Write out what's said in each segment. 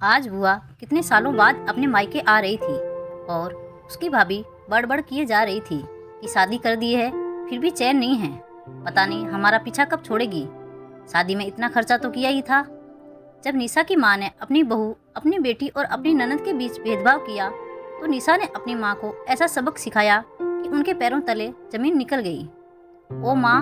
आज बुआ कितने सालों बाद अपने मायके आ रही थी और उसकी भाभी बड़बड़ किए जा रही थी कि शादी कर दी है फिर भी चैन नहीं है। पता नहीं हमारा पीछा कब छोड़ेगी। शादी में इतना खर्चा तो किया ही था। जब निशा की माँ ने अपनी बहू, अपनी बेटी और अपनी ननद के बीच भेदभाव किया तो निशा ने अपनी माँ को ऐसा सबक सिखाया कि उनके पैरों तले जमीन निकल गई। ओ माँ,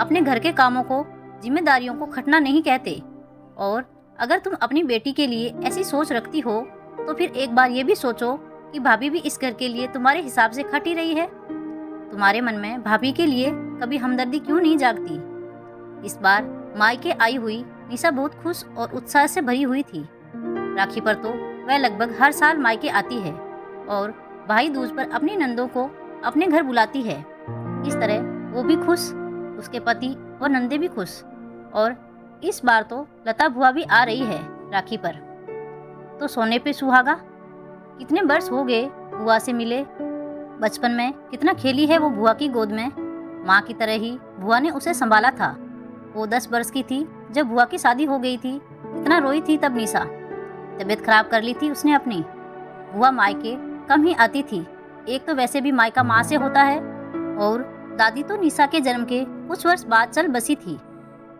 अपने घर के कामों को, जिम्मेदारियों को खटना नहीं कहते, और अगर तुम अपनी बेटी के लिए ऐसी सोच रखती हो तो फिर एक बार ये भी सोचो कि भाभी भी इस घर के लिए तुम्हारे हिसाब से खट ही रही है। तुम्हारे मन में भाभी के लिए कभी हमदर्दी क्यों नहीं जागती? इस बार मायके आई हुई निशा बहुत खुश और उत्साह से भरी हुई थी। राखी पर तो वह लगभग हर साल मायके आती है और भाई दूज पर अपनी नंदों को अपने घर बुलाती है। इस तरह वो भी खुश, उसके पति और नंदे भी खुश। और इस बार तो लता बुआ भी आ रही है राखी पर। तो सोने पे सुहागा। कितने वर्ष हो गए बुआ से मिले। बचपन में कितना खेली है वो बुआ की गोद में। माँ की तरह ही बुआ ने उसे संभाला था। वो 10 वर्ष की थी जब बुआ की शादी हो गई थी। कितना रोई थी तब निशा। तबीयत खराब कर ली थी उसने अपनी। बुआ मायके कम ही आती थी। एक तो वैसे भी मायका माँ से होता है, और दादी तो निशा के जन्म के कुछ वर्ष बाद चल बसी थी।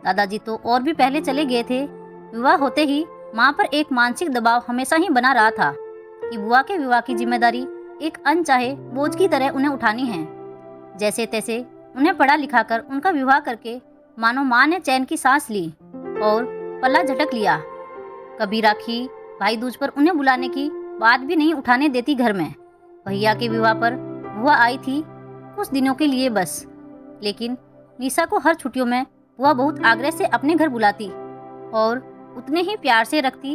दादाजी तो और भी पहले चले गए थे। विवाह होते ही माँ पर एक मानसिक दबाव हमेशा ही बना रहा था कि बुआ के विवाह की जिम्मेदारी एक अनचाहे बोझ की तरह उन्हें उठानी है। जैसे तैसे उन्हें पढ़ा लिखा कर उनका विवाह करके मानो माँ ने चैन की सांस ली और पल्ला झटक लिया। कभी राखी, भाई दूज पर उन्हें बुलाने की बात भी नहीं उठाने देती घर में। भैया के विवाह पर बुआ आई थी कुछ दिनों के लिए बस, लेकिन निशा को हर छुट्टियों में बुआ बहुत आग्रह से अपने घर बुलाती और उतने ही प्यार से रखती।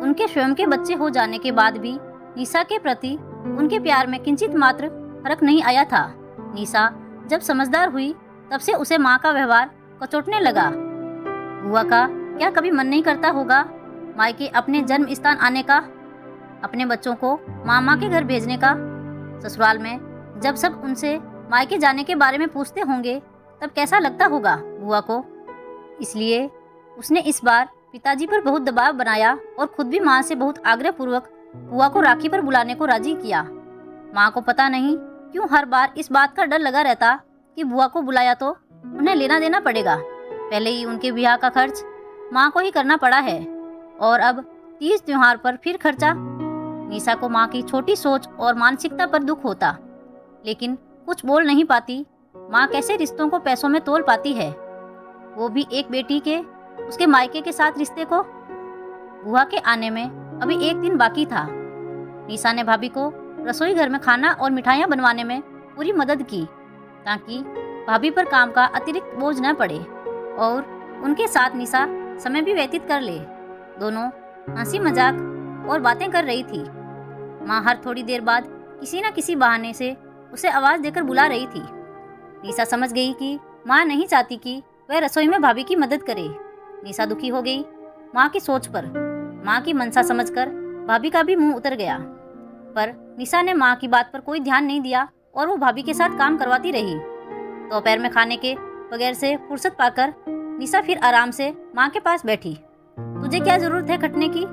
उनके स्वयं के बच्चे हो जाने के बाद भी निशा के प्रति उनके प्यार में किंचित मात्र फर्क नहीं आया था। निशा जब समझदार हुई तब से उसे माँ का व्यवहार कचोटने लगा। बुआ का क्या कभी मन नहीं करता होगा मायके अपने जन्म स्थान आने का, अपने बच्चों को मामा के घर भेजने का? ससुराल में जब सब उनसे मायके जाने के बारे में पूछते होंगे तब कैसा लगता होगा बुआ को। इसलिए उसने इस बार पिताजी पर बहुत दबाव बनाया और खुद भी माँ से बहुत आग्रह पूर्वक बुआ को राखी पर बुलाने को राजी किया। माँ को पता नहीं क्यों हर बार इस बात का डर लगा रहता कि बुआ को बुलाया तो उन्हें लेना देना पड़ेगा। पहले ही उनके ब्याह का खर्च माँ को ही करना पड़ा है और अब तीज त्योहार पर फिर खर्चा। निशा को माँ की छोटी सोच और मानसिकता पर दुख होता, लेकिन कुछ बोल नहीं पाती। माँ कैसे रिश्तों को पैसों में तोल पाती है, वो भी एक बेटी के, उसके मायके के साथ रिश्ते को। बुआ के आने में अभी एक दिन बाकी था। निशा ने भाभी को रसोई घर में खाना और मिठाइयाँ बनवाने में पूरी मदद की ताकि भाभी पर काम का अतिरिक्त बोझ न पड़े और उनके साथ निशा समय भी व्यतीत कर ले। दोनों हंसी मजाक और बातें कर रही थी। माँ हर थोड़ी देर बाद किसी न किसी बहाने से उसे आवाज देकर बुला रही थी। निशा समझ गई कि माँ नहीं चाहती कि वह रसोई में भाभी की मदद करे। निशा दुखी हो गई माँ की सोच पर। माँ की मनसा समझकर भाभी का भी मुंह उतर गया, पर निशा ने माँ की बात पर कोई ध्यान नहीं दिया और वो भाभी के साथ काम करवाती रही। दोपहर में खाने के बगैर से फुर्सत पाकर निशा फिर आराम से माँ के पास बैठी। तुझे क्या जरूरत है खटने की?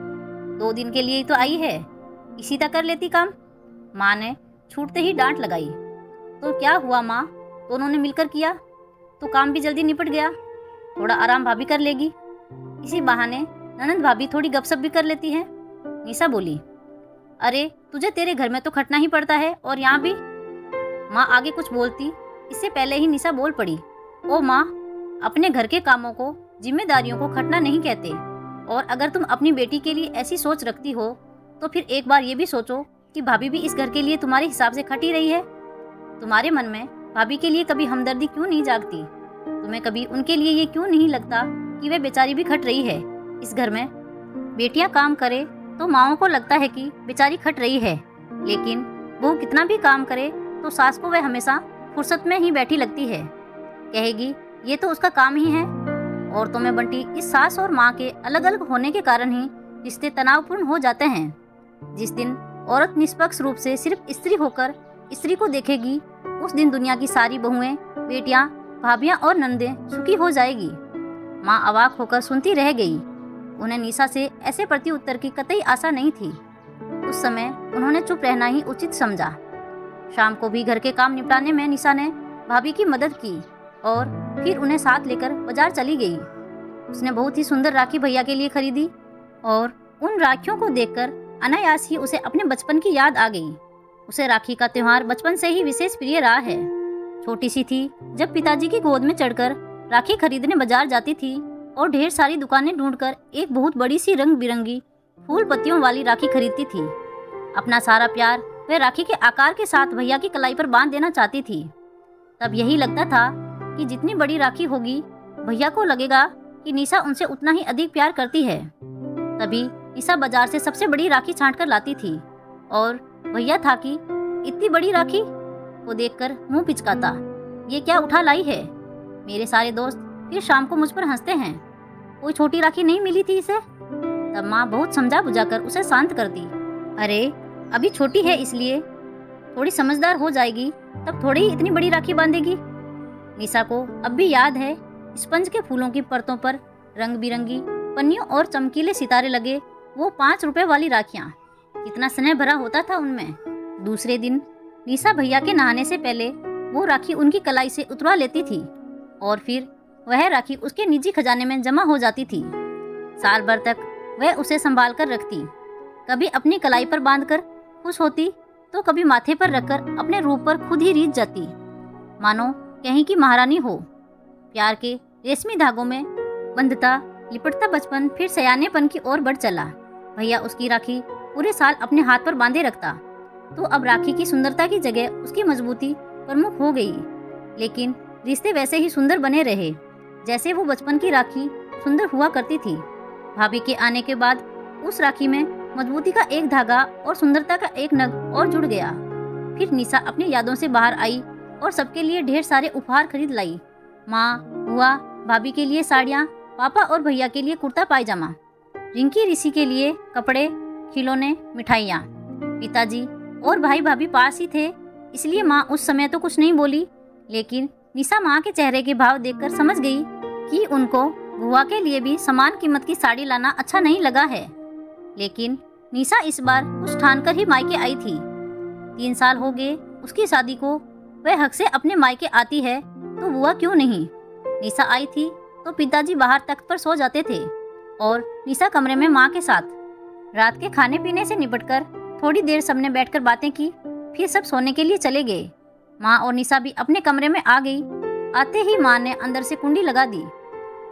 2 दिन के लिए ही तो आई है, इसी तक कर लेती काम। माँ ने छूटते ही डांट लगाई। तो क्या हुआ माँ, दोनों ने मिलकर किया तो काम भी जल्दी निपट गया। थोड़ा आराम भाभी कर लेगी, इसी बहाने ननद भाभी थोड़ी गपशप भी कर लेती है। निशा बोली, अरे तुझे तेरे घर में तो खटना ही पड़ता है और यहाँ भी। माँ आगे कुछ बोलती इससे पहले ही निशा बोल पड़ी, ओ माँ, अपने घर के कामों को, जिम्मेदारियों को खटना नहीं कहते, और अगर तुम अपनी बेटी के लिए ऐसी सोच रखती हो तो फिर एक बार ये भी सोचो कि भाभी भी इस घर के लिए तुम्हारे हिसाब से खट ही रही है। तुम्हारे मन में भाभी के लिए कभी हमदर्दी क्यों नहीं जागती? तुम्हें कभी उनके लिए ये क्यों नहीं लगता कि वे बेचारी भी खट रही है इस घर में? बेटियां काम करे तो माओं को लगता है कि बेचारी खट रही है, लेकिन बहू कितना भी काम करे तो सास को वह हमेशा फुर्सत में ही बैठी लगती है। कहेगी ये तो उसका काम ही है। औरतों में बंटी इस सास और माँ के अलग अलग होने के कारण ही रिश्ते तनावपूर्ण हो जाते हैं। जिस दिन औरत निष्पक्ष रूप से सिर्फ स्त्री होकर स्त्री को देखेगी, उस दिन दुनिया की सारी बहुएं, बेटियां, भाभियां और नंदें सुखी हो जाएगी। माँ अवाक होकर सुनती रह गई। उन्हें निशा से ऐसे प्रत्युत्तर की कतई आशा नहीं थी। उस समय उन्होंने चुप रहना ही उचित समझा। शाम को भी घर के काम निपटाने में निशा ने भाभी की मदद की और फिर उन्हें साथ लेकर बाजार चली गई। उसने बहुत ही सुंदर राखी भैया के लिए खरीदी और उन राखियों को देखकर अनायास ही उसे अपने बचपन की याद आ गई। उसे राखी का त्योहार बचपन से ही विशेष प्रिय रहा है। छोटी सी थी जब पिताजी की गोद में चढ़कर राखी खरीदने बाजार जाती थी और ढेर सारी दुकानें ढूंढकर एक बहुत बड़ी सी रंग बिरंगी फूल पत्तियों वाली राखी खरीदती थी। अपना सारा प्यार वह राखी के आकार के साथ भैया की कलाई पर बांध देना चाहती थी। तब यही लगता था कि जितनी बड़ी राखी होगी भैया को लगेगा कि निशा उनसे उतना ही अधिक प्यार करती है। तभी निशा बाजार से सबसे बड़ी राखी छांट कर लाती थी और भैया था कि इतनी बड़ी राखी को देखकर मुंह पिचकाता, ये क्या उठा लाई है। मेरे सारे दोस्त फिर शाम को मुझ पर हंसते हैं, कोई छोटी राखी नहीं मिली थी इसे। तब माँ बहुत समझा बुझाकर उसे शांत कर दी। अरे अभी छोटी है, इसलिए थोड़ी समझदार हो जाएगी तब थोड़ी ही इतनी बड़ी राखी बांधेगी। निशा को अब भी याद है स्पंज के फूलों की परतों पर रंग बिरंगी पन्नियों और चमकीले सितारे लगे वो 5 रुपए वाली राखियां। कितना स्नेह भरा होता था उनमें। दूसरे दिन निशा भैया के नहाने से पहले वो राखी उनकी कलाई से उतरवा लेती थी और फिर वह राखी उसके निजी खजाने में जमा हो जाती थी। साल भर तक वह उसे संभाल कर रखती, कभी अपनी कलाई पर बांधकर खुश होती तो कभी माथे पर रखकर अपने रूप पर खुद ही रीझ जाती, मानो कहीं की महारानी हो। प्यार के रेशमी धागों में बंधता लिपटता बचपन फिर सयानेपन की ओर बढ़ चला। भैया उसकी राखी पूरे साल अपने हाथ पर बांधे रखता, तो अब राखी की सुंदरता की जगह उसकी मजबूती प्रमुख हो गई। लेकिन रिश्ते वैसे ही सुंदर बने रहे जैसे वो बचपन की राखी सुंदर हुआ करती थी। भाभी के आने के बाद उस राखी में मजबूती का एक धागा और सुंदरता का एक नग और जुड़ गया। फिर निशा अपनी यादों से बाहर आई और सबके लिए ढेर सारे उपहार खरीद लाई। माँ, बुआ, भाभी के लिए साड़ियाँ, पापा और भैया के लिए कुर्ता पायजामा, रिंकी ऋषि के लिए कपड़े, खिलौने, मिठाइयाँ। पिताजी और भाई भाभी पास ही थे, इसलिए माँ उस समय तो कुछ नहीं बोली, लेकिन निशा माँ के चेहरे के भाव देखकर समझ गई कि उनको बुआ के लिए भी समान कीमत की साड़ी लाना अच्छा नहीं लगा है। लेकिन निशा इस बार कुछ ठान कर ही मायके आई थी। 3 साल हो गए उसकी शादी को, वह हक से अपने मायके आती है तो बुआ क्यों नहीं। निशा आई थी तो पिताजी बाहर तख्त पर सो जाते थे और निशा कमरे में माँ के साथ। रात के खाने पीने से निपटकर थोड़ी देर सबने बैठकर बातें की, फिर सब सोने के लिए चले गए। माँ और निशा भी अपने कमरे में आ गई। आते ही माँ ने अंदर से कुंडी लगा दी।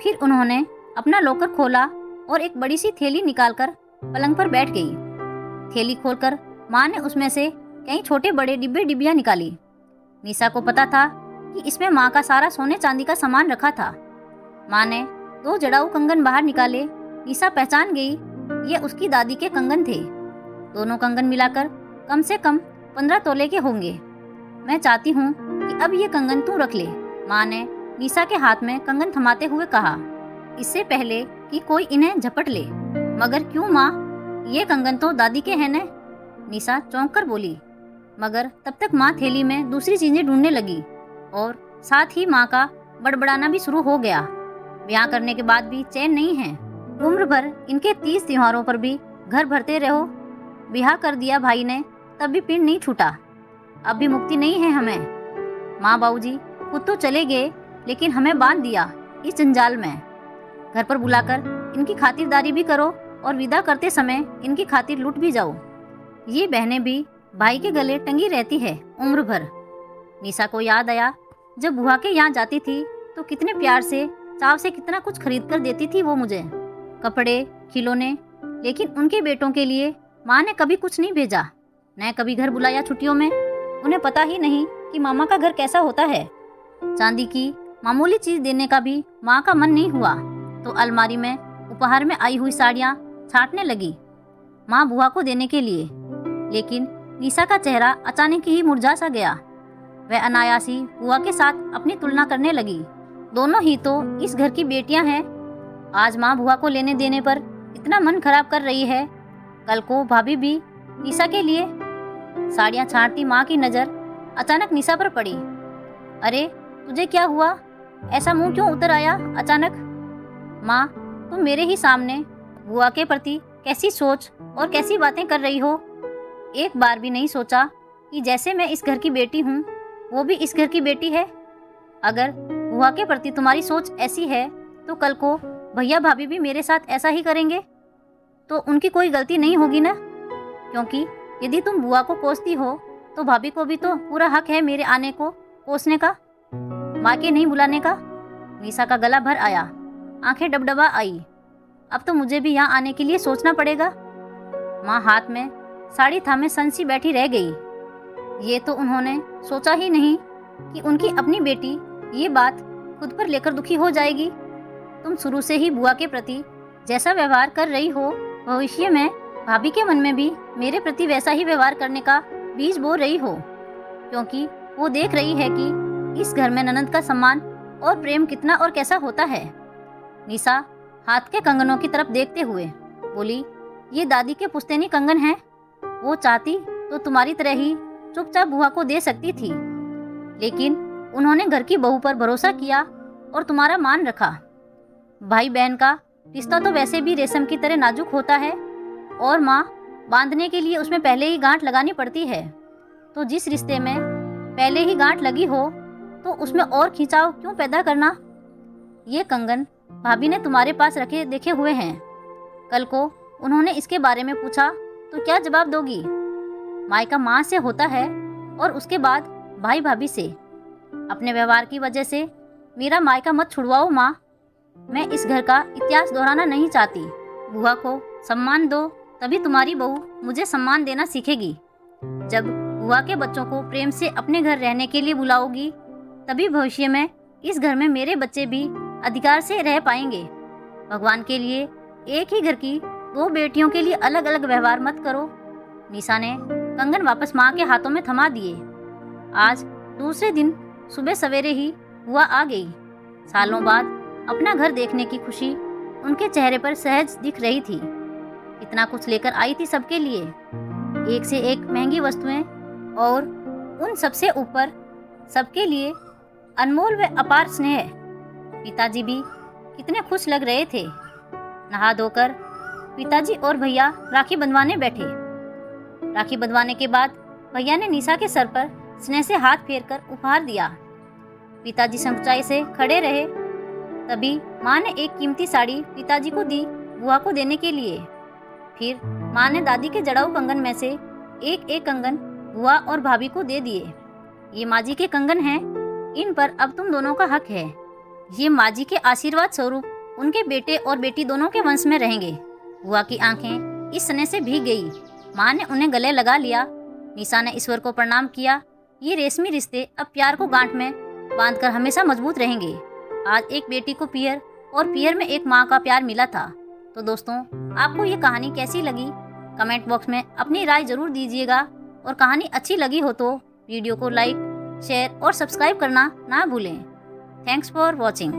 फिर उन्होंने अपना लॉकर खोला और एक बड़ी सी थैली निकालकर पलंग पर बैठ गई। थैली खोलकर माँ ने उसमें से कई छोटे बड़े डिब्बे डिब्बियाँ निकाली। निशा को पता था कि इसमें माँ का सारा सोने चांदी का सामान रखा था। माँ ने 2 जड़ाऊ कंगन बाहर निकाले। निशा पहचान गई ये उसकी दादी के कंगन थे। दोनों कंगन मिलाकर कम से कम 15 तोले के होंगे। मैं चाहती हूँ कि अब ये कंगन तू रख ले, माँ ने निशा के हाथ में कंगन थमाते हुए कहा, इससे पहले कि कोई इन्हें झपट ले। मगर क्यों माँ, ये कंगन तो दादी के हैं न? निशा चौंक कर बोली। मगर तब तक माँ थैली में दूसरी चीजें ढूंढने लगी और साथ ही माँ का बड़बड़ाना भी शुरू हो गया। ब्याह करने के बाद भी चैन नहीं है। उम्र भर इनके 30 त्योहारों पर भी घर भरते रहो। ब्याह कर दिया भाई ने तब भी पिंड नहीं छूटा। अब भी मुक्ति नहीं है हमें। माँ बाबूजी खुद तो चले गए, लेकिन हमें बांध दिया इस जंजाल में। घर पर बुलाकर इनकी खातिरदारी भी करो और विदा करते समय इनकी खातिर लुट भी जाओ। ये बहनें भी भाई के गले टंगी रहती है उम्र भर। निशा को याद आया जब बुआ के यहाँ जाती थी तो कितने प्यार से चाव से कितना कुछ खरीद कर देती थी वो मुझे, कपड़े, खिलौने। लेकिन उनके बेटों के लिए माँ ने कभी कुछ नहीं भेजा, न कभी घर बुलाया छुट्टियों में। उन्हें पता ही नहीं कि मामा का घर कैसा होता है। चांदी की मामूली चीज देने का भी माँ का मन नहीं हुआ तो अलमारी में उपहार में आई हुई साड़ियाँ छांटने लगी माँ बुआ को देने के लिए। लेकिन निशा का चेहरा अचानक ही मुरझा सा गया। वह अनायासी बुआ के साथ अपनी तुलना करने लगी। दोनों ही तो इस घर की बेटियां हैं। आज माँ बुआ को लेने देने पर इतना मन खराब कर रही है, कल को भाभी भी निशा के लिए। साड़ियाँ छांटती माँ की नज़र अचानक निशा पर पड़ी। अरे तुझे क्या हुआ, ऐसा मुंह क्यों उतर आया अचानक? माँ, तुम मेरे ही सामने बुआ के प्रति कैसी सोच और कैसी बातें कर रही हो। एक बार भी नहीं सोचा कि जैसे मैं इस घर की बेटी हूँ, वो भी इस घर की बेटी है। अगर बुआ के प्रति तुम्हारी सोच ऐसी है तो कल को भैया भाभी भी मेरे साथ ऐसा ही करेंगे तो उनकी कोई गलती नहीं होगी ना। क्योंकि यदि तुम बुआ को कोसती हो तो भाभी को भी तो पूरा हक है मेरे आने को कोसने का, माँ के नहीं बुलाने का। निशा का गला भर आया, आंखें डबडबा आई। अब तो मुझे भी यहाँ आने के लिए सोचना पड़ेगा। माँ हाथ में साड़ी थामे संसी बैठी रह गई। ये तो उन्होंने सोचा ही नहीं कि उनकी अपनी बेटी ये बात खुद पर लेकर दुखी हो जाएगी। तुम शुरू से ही बुआ के प्रति जैसा व्यवहार कर रही हो, भविष्य में भाभी के मन में भी मेरे प्रति वैसा ही व्यवहार करने का बीज बो रही हो। क्योंकि वो देख रही है कि इस घर में ननद का सम्मान और प्रेम कितना और कैसा होता है। निशा हाथ के कंगनों की तरफ देखते हुए बोली, ये दादी के पुश्तैनी कंगन हैं। वो चाहती तो तुम्हारी तरह ही चुपचाप बुआ को दे सकती थी, लेकिन उन्होंने घर की बहू पर भरोसा किया और तुम्हारा मान रखा। भाई बहन का रिश्ता तो वैसे भी रेशम की तरह नाजुक होता है और माँ बांधने के लिए उसमें पहले ही गांठ लगानी पड़ती है। तो जिस रिश्ते में पहले ही गांठ लगी हो तो उसमें और खिंचाव क्यों पैदा करना। ये कंगन भाभी ने तुम्हारे पास रखे देखे हुए हैं। कल को उन्होंने इसके बारे में पूछा तो क्या जवाब दोगी। मायका माँ से होता है और उसके बाद भाई भाभी से। अपने व्यवहार की वजह से मेरा मायका मत छुड़वाओ माँ। मैं इस घर का इतिहास दोहराना नहीं चाहती। बुआ को सम्मान दो, तभी तुम्हारी बहू मुझे सम्मान देना सीखेगी। जब बुआ के बच्चों को प्रेम से अपने घर रहने के लिए बुलाओगी, तभी भविष्य में इस घर में मेरे बच्चे भी अधिकार से रह पाएंगे। भगवान के लिए एक ही घर की दो बेटियों के लिए अलग अलग व्यवहार मत करो। निशा ने कंगन वापस माँ के हाथों में थमा दिए। आज दूसरे दिन सुबह सवेरे ही बुआ आ गई। सालों बाद अपना घर देखने की खुशी उनके चेहरे पर सहज दिख रही थी। इतना कुछ लेकर आई थी सबके लिए, एक से एक महंगी वस्तुएं, और उन सबसे ऊपर सबके लिए अनमोल व अपार स्नेह। पिताजी भी कितने खुश लग रहे थे। नहा धोकर पिताजी और भैया राखी बंधवाने बैठे। राखी बंधवाने के बाद भैया ने निशा के सर पर स्नेह से हाथ फेरकर उपहार दिया। पिताजी सच्चाई से खड़े रहे। तभी माँ ने एक कीमती साड़ी पिताजी को दी बुआ को देने के लिए। फिर माँ ने दादी के जड़ाऊ कंगन में से एक एक कंगन बुआ और भाभी को दे दिए। ये माँ जी के कंगन हैं, इन पर अब तुम दोनों का हक है। ये माँ जी के आशीर्वाद स्वरूप उनके बेटे और बेटी दोनों के वंश में रहेंगे। बुआ की आंखें इस स्नेह से भीग गई। माँ ने उन्हें गले लगा लिया। निशा ने ईश्वर को प्रणाम किया। ये रेशमी रिश्ते अब प्यार को गांठ में बांधकर हमेशा मजबूत रहेंगे। आज एक बेटी को पियर और पियर में एक माँ का प्यार मिला था। तो दोस्तों, आपको ये कहानी कैसी लगी कमेंट बॉक्स में अपनी राय जरूर दीजिएगा, और कहानी अच्छी लगी हो तो वीडियो को लाइक, शेयर और सब्सक्राइब करना ना भूलें। Thanks for watching.